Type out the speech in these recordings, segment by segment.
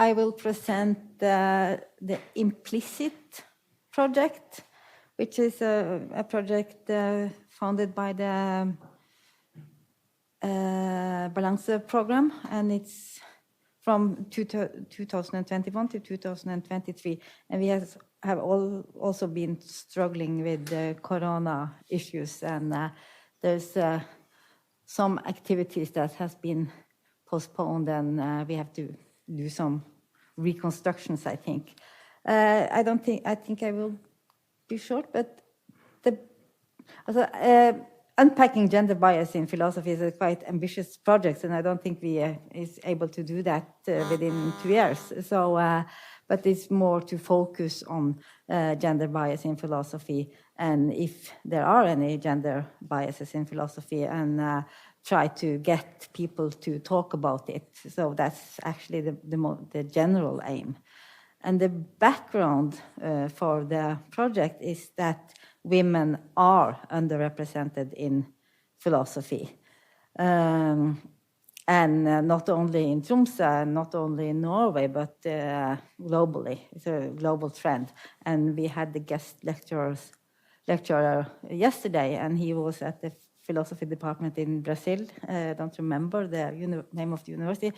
I will present the Implisitt-project, which is a project funded by the Balance program, and it's from 2021 to 2023. And we have also been struggling with the corona issues, and there's some activities that has been postponed, and we have to do some reconstructions, I think. I think I will be short, but unpacking gender bias in philosophy is a quite ambitious project, and I don't think we is able to do that within 2 years. So, but it's more to focus on gender bias in philosophy, and if there are any gender biases in philosophy, and try to get people to talk about it. So that's actually the general aim. And the background for the project is that women are underrepresented in philosophy. And not only in Tromsø, not only in Norway, but globally. It's a global trend. And we had the guest lecturer yesterday, and he was at the philosophy department in Brazil. I don't remember the name of the university,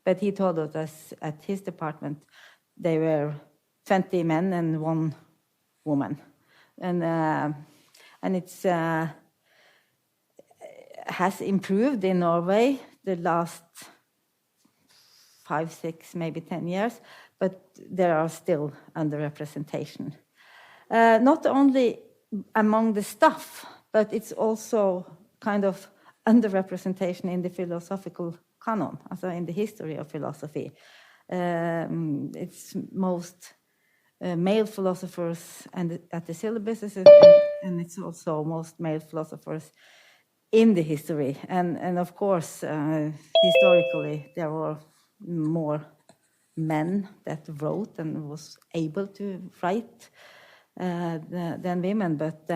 but he told us at his department they were 20 men and 1 woman. And it's has improved in Norway the last 5, 6, maybe 10 years, but there are still underrepresentation. Not only among the staff, but it's also kind of underrepresentation in the philosophical canon, also in the history of philosophy. It's most male philosophers and at the syllabuses, and it's also most male philosophers in the history. And of course, historically, there were more men that wrote and was able to write than women, but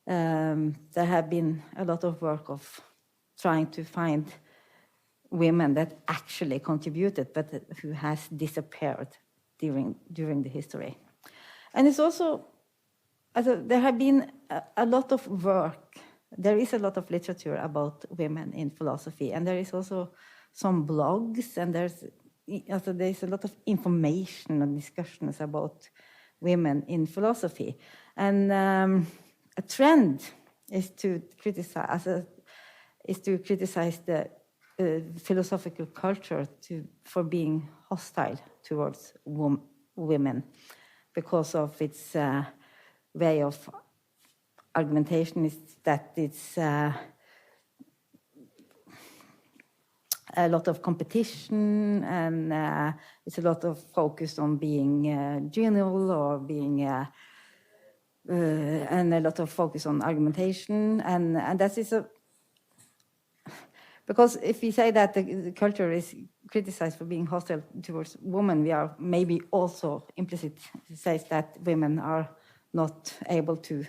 there have been a lot of work of trying to find women that actually contributed, but who has disappeared during the history. And it's also, there have been a lot of work. There is a lot of literature about women in philosophy, and there is also some blogs, and there's a lot of information and discussions about women in philosophy. And a trend is to criticize the philosophical culture for being hostile towards women because of its way of argumentation, is that it's a lot of competition, and it's a lot of focus on being genial or being and a lot of focus on argumentation, and that is because if we say that the culture is criticized for being hostile towards women, we are maybe also implicit says that women are not able to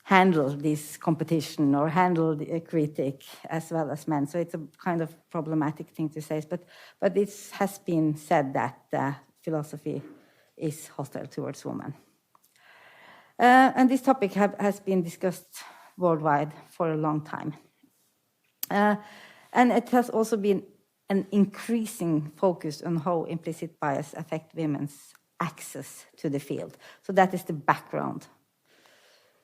handle this competition or handle the critic as well as men. So it's a kind of problematic thing to say, but it has been said that philosophy is hostile towards women. And this topic has been discussed worldwide for a long time. And it has also been an increasing focus on how implicit bias affects women's access to the field. So that is the background.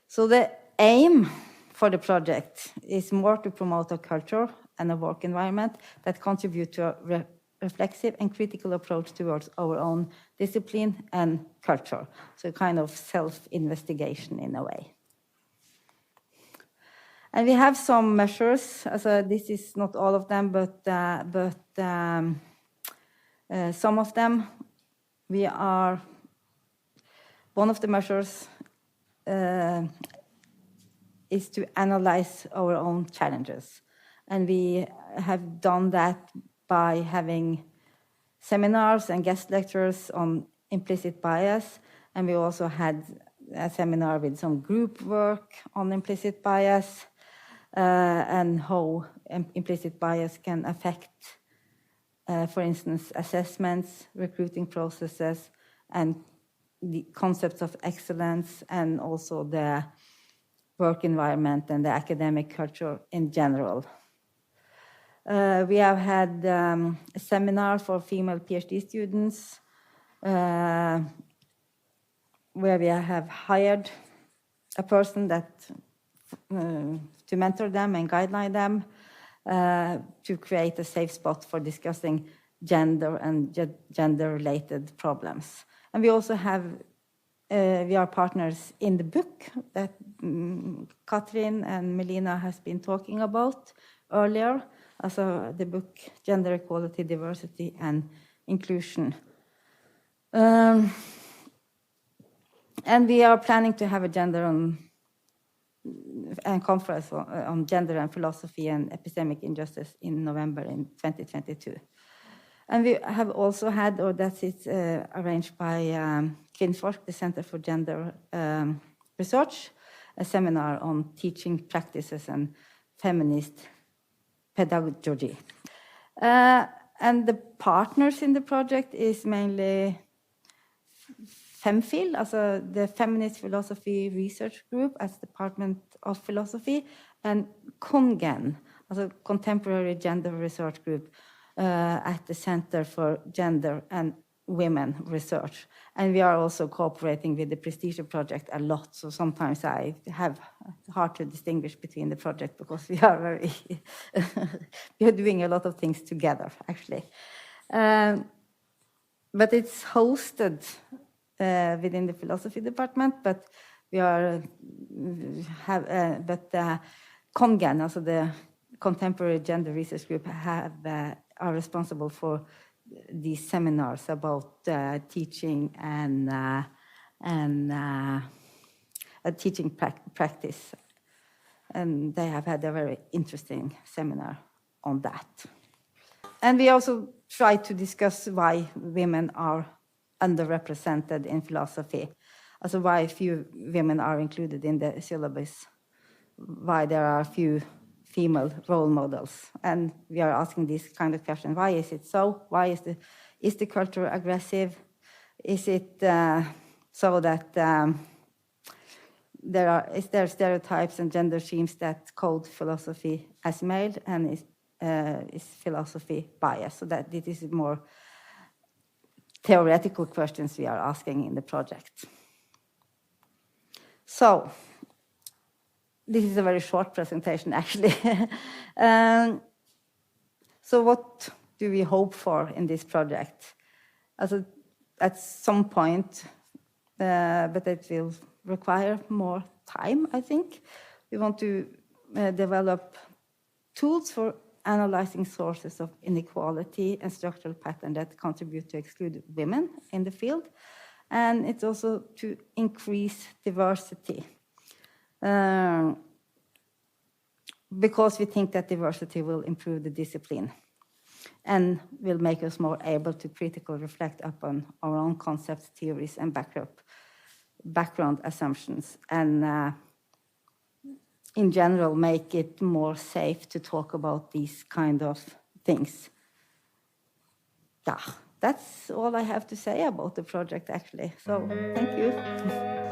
So the aim for the project is more to promote a culture and a work environment that contribute to a reflexive and critical approach towards our own discipline and culture. So a kind of self-investigation in a way. And we have some measures. So this is not all of them, but some of them. One of the measures is to analyze our own challenges. And we have done that by having seminars and guest lectures on implicit bias. And we also had a seminar with some group work on implicit bias and how implicit bias can affect for instance, assessments, recruiting processes, and the concepts of excellence, and also the work environment and the academic culture in general. We have had a seminar for female PhD students where we have hired a person that to mentor them and guideline them to create a safe spot for discussing gender and gender-related problems. And we also have, we are partners in the book that Katrin and Melina has been talking about earlier, also the book Gender Equality, Diversity and Inclusion. And we are planning to have a conference on gender and philosophy and epistemic injustice in November in 2022. And we have also had, or that is arranged by Kvinforsk, the Center for Gender Research, a seminar on teaching practices and feminist pedagogy. And the partners in the project is mainly FemPhil, also the Feminist Philosophy Research Group as Department of Philosophy, and Kongen, also Contemporary Gender Research Group at the Center for Gender and Women Research. And we are also cooperating with the Implisitt-project a lot, so sometimes I have hard to distinguish between the project because we are very we are doing a lot of things together, actually. But it's hosted within the philosophy department, but we are Kongen, also the Contemporary Gender Research Group, are responsible for these seminars about teaching and teaching practice, and they have had a very interesting seminar on that. And we also try to discuss why women are underrepresented in philosophy, also why few women are included in the syllabus, why there are few female role models. And we are asking this kind of question: why is it so? Why is the culture aggressive? Is it so that is there stereotypes and gender schemes that code philosophy as male, and is philosophy biased? So that it is more theoretical questions we are asking in the project. So this is a very short presentation, actually. So what do we hope for in this project? Also, at some point, but it will require more time, I think. We want to develop tools for analyzing sources of inequality and structural patterns that contribute to exclude women in the field. And it's also to increase diversity. Because we think that diversity will improve the discipline and will make us more able to critically reflect upon our own concepts, theories, and background assumptions, and in general make it more safe to talk about these kind of things. Yeah, that's all I have to say about the project, actually. So thank you.